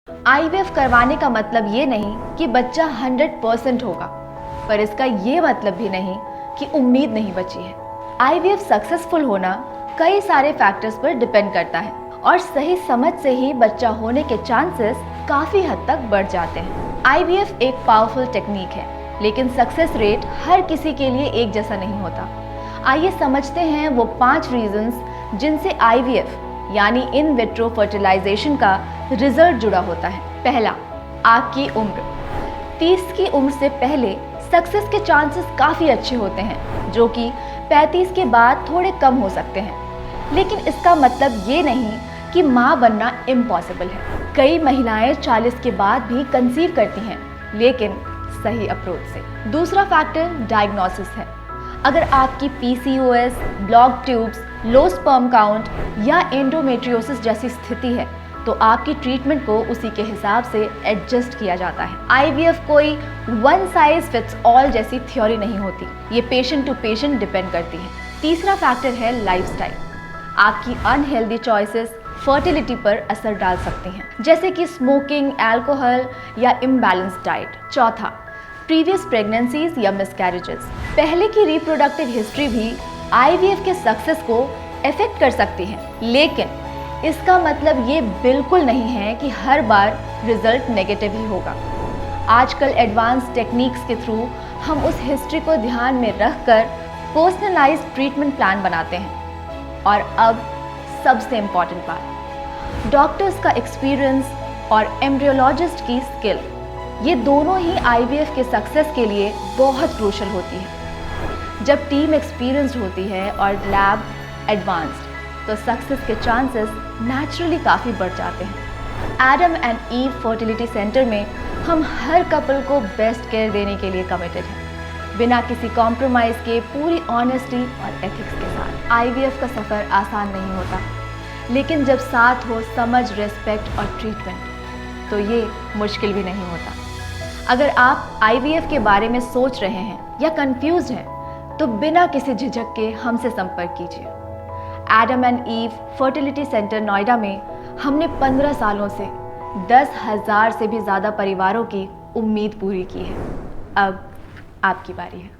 IVF करवाने का मतलब ये नहीं कि बच्चा 100% होगा, पर इसका ये मतलब भी नहीं कि उम्मीद नहीं बची है। आईवीएफ सक्सेसफुल होना कई सारे फैक्टर्स पर डिपेंड करता है और सही समझ से ही बच्चा होने के चांसेस काफी हद तक बढ़ जाते हैं। आईवीएफ एक पावरफुल टेक्निक है, लेकिन सक्सेस रेट हर किसी के लिए एक जैसा नहीं होता। आइए समझते हैं वो 5 रीजंस जिनसे आईवीएफ यानी इन विट्रो फर्टिलाइजेशन का रिजल्ट जुड़ा होता है। पहला, आपकी उम्र। 30 की उम्र से पहले सक्सेस के चांसेस काफ़ी अच्छे होते हैं, जो कि 35 के बाद थोड़े कम हो सकते हैं। लेकिन इसका मतलब ये नहीं कि माँ बनना इम्पॉसिबल है। कई महिलाएं 40 के बाद भी कंसीव करती हैं, लेकिन सही अप्रोच से। दूसरा फैक्टर डायग्नोसिस है। अगर आपकी PCOS, block tubes, low sperm count या एंडोमेट्रियोसिस जैसी स्थिति है, तो आपकी ट्रीटमेंट को उसी के हिसाब से एडजस्ट किया जाता है। आईवीएफ कोई वन साइज फिट्स ऑल जैसी थ्योरी नहीं होती, ये पेशेंट टू पेशेंट डिपेंड करती है। तीसरा फैक्टर है लाइफस्टाइल। आपकी अनहेल्दी चॉइसेस फर्टिलिटी पर असर डाल सकती हैं, जैसे कि स्मोकिंग, अल्कोहल या इम्बैलेंस डाइट। चौथा, प्रीवियस प्रेगनेंसीज या मिसकैरेजेस। पहले की रिप्रोडक्टिव हिस्ट्री भी आईवीएफ के सक्सेस को इफेक्ट कर सकती है, लेकिन इसका मतलब ये बिल्कुल नहीं है कि हर बार रिजल्ट नेगेटिव ही होगा। आजकल एडवांस टेक्निक्स के थ्रू हम उस हिस्ट्री को ध्यान में रखकर पर्सनलाइज्ड ट्रीटमेंट प्लान बनाते हैं। और अब सबसे इम्पॉर्टेंट बात, डॉक्टर्स का एक्सपीरियंस और एम्ब्रियोलॉजिस्ट की स्किल, ये दोनों ही आईवीएफ के सक्सेस के लिए बहुत क्रूशियल होती है। जब टीम एक्सपीरियंस्ड होती है और लैब एडवांस्ड, तो सक्सेस के चांसेस नेचुरली काफ़ी बढ़ जाते हैं। Adam and ewe fertility centre में हम हर कपल को बेस्ट केयर देने के लिए कमिटेड हैं, बिना किसी कॉम्प्रोमाइज़ के, पूरी ऑनेस्टी और एथिक्स के साथ। आईवीएफ का सफ़र आसान नहीं होता, लेकिन जब साथ हो समझ, रिस्पेक्ट और ट्रीटमेंट, तो ये मुश्किल भी नहीं होता। अगर आप आईवीएफ के बारे में सोच रहे हैं या कंफ्यूज्ड हैं, तो बिना किसी झिझक के हमसे संपर्क कीजिए। Adam and ewe fertility centre Noida में हमने 15 सालों से 10,000 से भी ज़्यादा परिवारों की उम्मीद पूरी की है। अब आपकी बारी है।